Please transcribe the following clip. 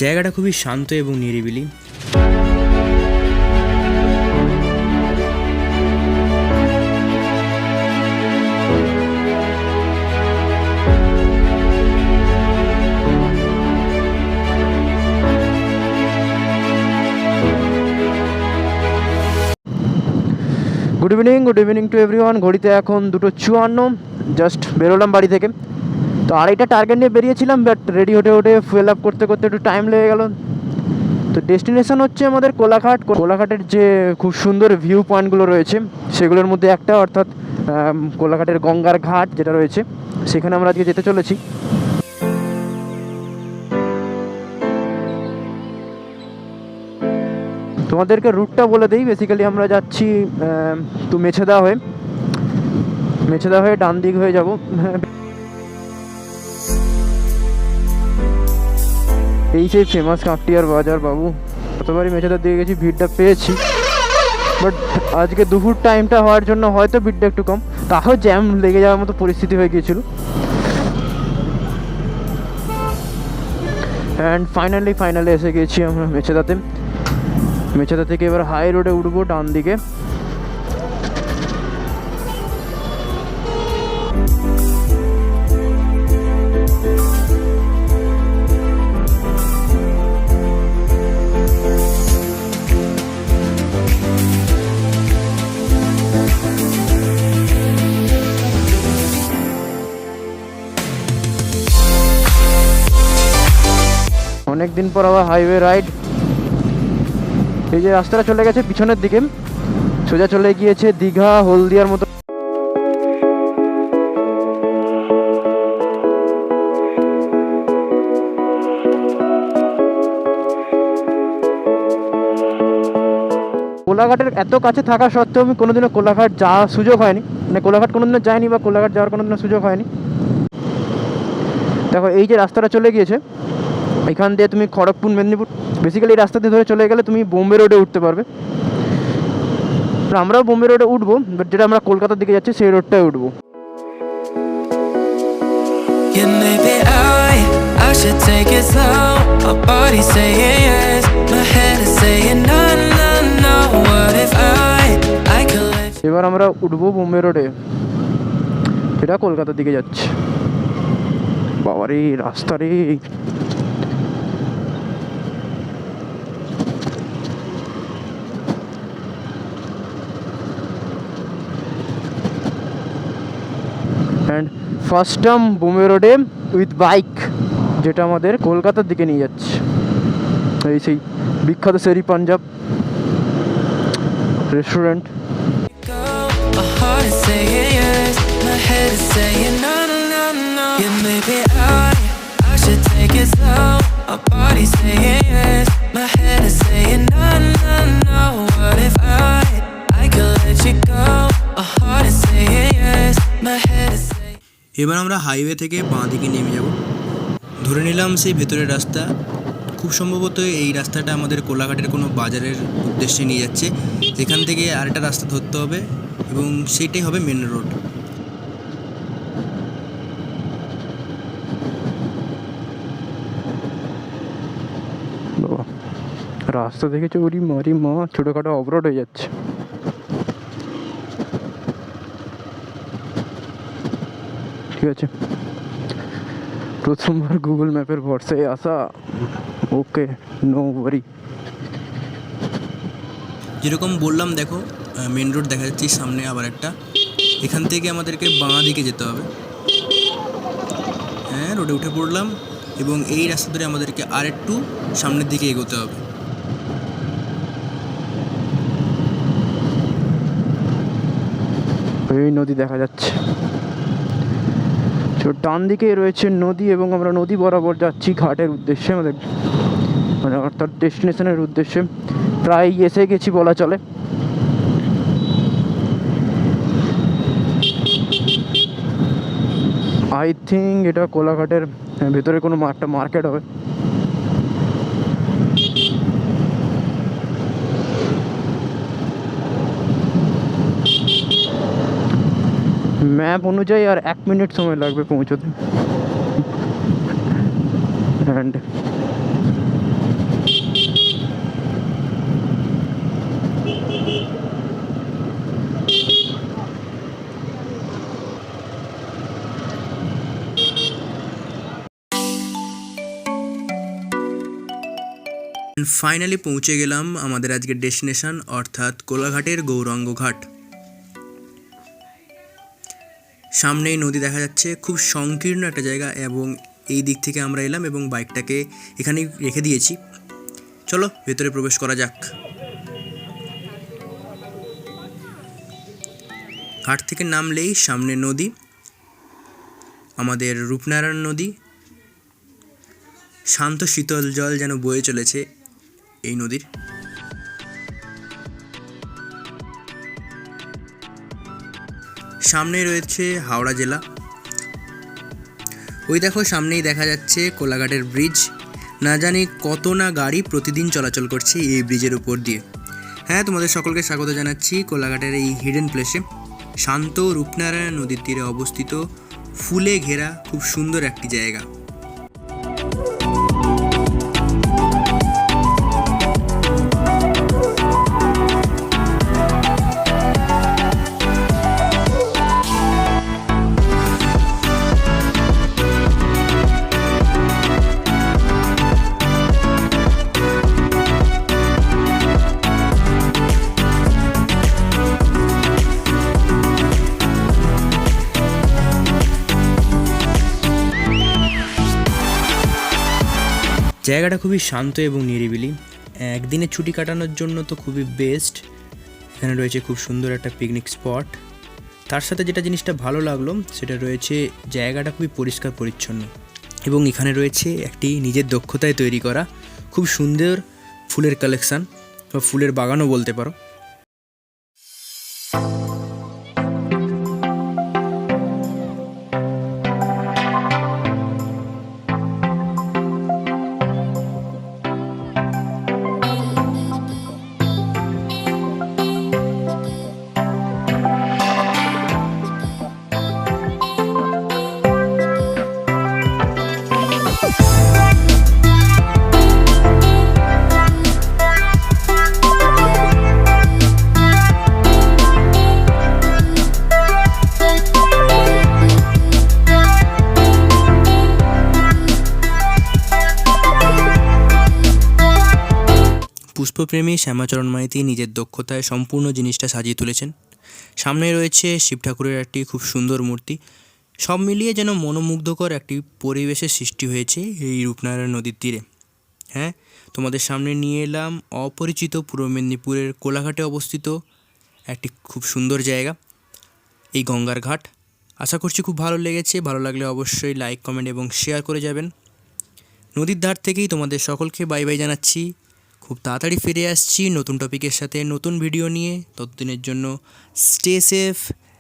জায়গাটা খুবই শান্ত এবং নিরিবিলি। Good evening to everyone. ঘড়িতে এখন 2:54, জাস্ট বেরোলাম বাড়ি থেকে। তো আড়াইটা টার্গেট নিয়ে বেরিয়েছিলাম, বাট রেডি হতে ফুয়েল আপ করতে একটু টাইম লেগে গেল। তো ডেস্টিনেশন হচ্ছে আমাদের কোলাঘাট। কোলাঘাটের যে খুব সুন্দর ভিউ পয়েন্টগুলো রয়েছে সেগুলোর মধ্যে একটা, অর্থাৎ কোলাঘাটের গঙ্গার ঘাট যেটা রয়েছে, সেখানে আমরা আজকে যেতে চলেছি। তোমাদেরকে রুটটা বলে দিই। বেসিক্যালি আমরা যাচ্ছি তো মেছেদা হয়ে ডান দিক হয়ে যাব। এই সেই ফেমাস কাঁকটিয়ার বাজার বাবু। কতবারই মেছেদার দিকে গেছি, ভিড়টা পেয়েছি, বাট আজকে দুপুর টাইমটা হওয়ার জন্য হয়তো ভিড়টা একটু কম, তাও জ্যাম লেগে যাওয়ার মতো পরিস্থিতি হয়ে গিয়েছিল। অ্যান্ড ফাইনালি এসে গেছি আমরা মেছেদা থেকে এবার হাই রোডে উঠবো ডান দিকে। অনেকদিন পর আবার হাইওয়ে রাইড। এই যে রাস্তাটা চলে গেছে পিছনের দিকে, সোজা চলে গিয়েছে দীঘা হলদিয়ার মতো। কোলাঘাটের এত কাছে থাকা সত্ত্বেও আমি কোনোদিনও কোলাঘাট যাওয়ার সুযোগ হয়নি, মানে কোলাঘাট কোনোদিনও যাইনি বা কোলাঘাট যাওয়ার কোনোদিনও সুযোগ হয়নি। দেখো এই যে রাস্তাটা চলে গিয়েছে, এখান দিয়ে তুমি খড়গপুর মেদিনীপুর বেসিক্যালি এই রাস্তা দিয়ে ধরে চলে গেলে তুমি বোম্বে রোডে উঠতে পারবে। আমরাও বোম্বে রোডে উঠবো, বাট যেটা আমরা কলকাতার দিকে যাচ্ছি সেই রোডটাই উঠবো। এবার আমরা উঠবো বোম্বে রোডে, যেটা কলকাতার দিকে যাচ্ছে। বাবারে রাস্তা রে! অ্যান্ড ফার্স্ট টাইম বোম্বে রোডে উইথ বাইক, যেটা আমাদের কলকাতার দিকে নিয়ে যাচ্ছে। এই সেই বিখ্যাত শেরি পাঞ্জাব রেস্টুরেন্ট। এবার আমরা হাইওয়ে থেকে বাঁ দিকে নেমে যাব। ধরে নিলাম সেই ভেতরের রাস্তা। খুব সম্ভবত এই রাস্তাটা আমাদের কোলাঘাটের কোনো বাজারের উদ্দেশ্যে নিয়ে যাচ্ছে, যেখান থেকে আরেকটা রাস্তা ধরতে হবে এবং সেইটাই হবে মেন রোড। বাবা রাস্তা দেখেছো, ওরি মারি মা, ছোটোখাটো অবরোড হয়ে যাচ্ছে। ঠিক আছে, প্রথমবার গুগল ম্যাপের ভরসায় আসা। ওকে, নো ওয়ারি। যেরকম বললাম, দেখো মেন রোড দেখা যাচ্ছে সামনে আবার একটা। এখান থেকে আমাদেরকে বাঁ দিকে যেতে হবে। হ্যাঁ, রোডে উঠে পড়লাম এবং এই রাস্তা ধরে আমাদেরকে আর একটু সামনের দিকে এগোতে হবে। এই নদী দেখা যাচ্ছে, ডান দিকে রয়েছে নদী এবং আমরা নদী বরাবর যাচ্ছি ঘাটের উদ্দেশ্যে, আমাদের মানে অর্থাৎ ডেস্টিনেশনের উদ্দেশ্যে। প্রায় এসে গেছি বলা চলে। আই থিঙ্ক এটা কোলাঘাটের ভেতরে কোনো একটা মার্কেট হবে। ম্যাপ অনুযায়ী আর 1 মিনিট সময় লাগবে পৌঁছতে। অ্যান্ড ফাইনালি পৌঁছে গেলাম আমাদের আজকের ডেস্টিনেশন অর্থাৎ কোলাঘাটের গৌরাঙ্গ ঘাট। সামনেই নদী দেখা যাচ্ছে, খুব সংকীর্ণ একটা জায়গা এবং এই দিক থেকে আমরা এলাম এবং বাইকটাকে এখানেই রেখে দিয়েছি। চলো ভেতরে প্রবেশ করা যাক। ঘাট থেকে নামলেই সামনে নদী, আমাদের রূপনারায়ণ নদী। শান্ত শীতল জল যেন বয়ে চলেছে এই নদীর। সামনে রয়েছে হাওড়া জেলা। ওই দেখো সামনেই দেখা যাচ্ছে কোলাঘাটের ব্রিজ। না জানি কত না গাড়ি প্রতিদিন চলাচল করছে এই ব্রিজের উপর দিয়ে। হ্যাঁ, তোমাদের সকলকে স্বাগত জানাচ্ছি কোলাঘাটের এই হিডেন প্লেসে। শান্ত রূপনারায়ণ নদীর তীরে অবস্থিত ফুলে ঘেরা খুব সুন্দর একটি জায়গা। জায়গাটা খুবই শান্ত এবং নিরিবিলি। একদিনের ছুটি কাটানোর জন্য তো খুবই বেস্ট। এখানে রয়েছে খুব সুন্দর একটা পিকনিক স্পট। তার সাথে যেটা জিনিসটা ভালো লাগলো সেটা রয়েছে জায়গাটা খুবই পরিষ্কার পরিচ্ছন্ন এবং এখানে রয়েছে একটি নিজের দক্ষতায় তৈরি করা খুব সুন্দর ফুলের কালেকশান বা ফুলের বাগানও বলতে পারো। পুষ্পপ্রেমী শ্যামাচরণ মাইতি নিজের দক্ষতায় সম্পূর্ণ জিনিসটা সাজিয়ে তুলেছেন। সামনে রয়েছে শিব ঠাকুরের একটি খুব সুন্দর মূর্তি। সব মিলিয়ে যেন মনোমুগ্ধকর একটি পরিবেশের সৃষ্টি হয়েছে এই রূপনারায়ণ নদীর তীরে। হ্যাঁ, তোমাদের সামনে নিয়ে এলাম অপরিচিত পূর্ব মেদিনীপুরের কোলাঘাটে অবস্থিত একটি খুব সুন্দর জায়গা, এই গঙ্গার ঘাট। আশা করছি খুব ভালো লেগেছে। ভালো লাগলে অবশ্যই লাইক, কমেন্ট এবং শেয়ার করে যাবেন। নদীর ধার থেকেই তোমাদের সকলকে বাই বাই জানাচ্ছি। খুব তাড়াতাড়ি ফিরে আসছি নতুন টপিকের সাথে, নতুন ভিডিও নিয়ে। ততদিনের জন্য স্টে সেফ,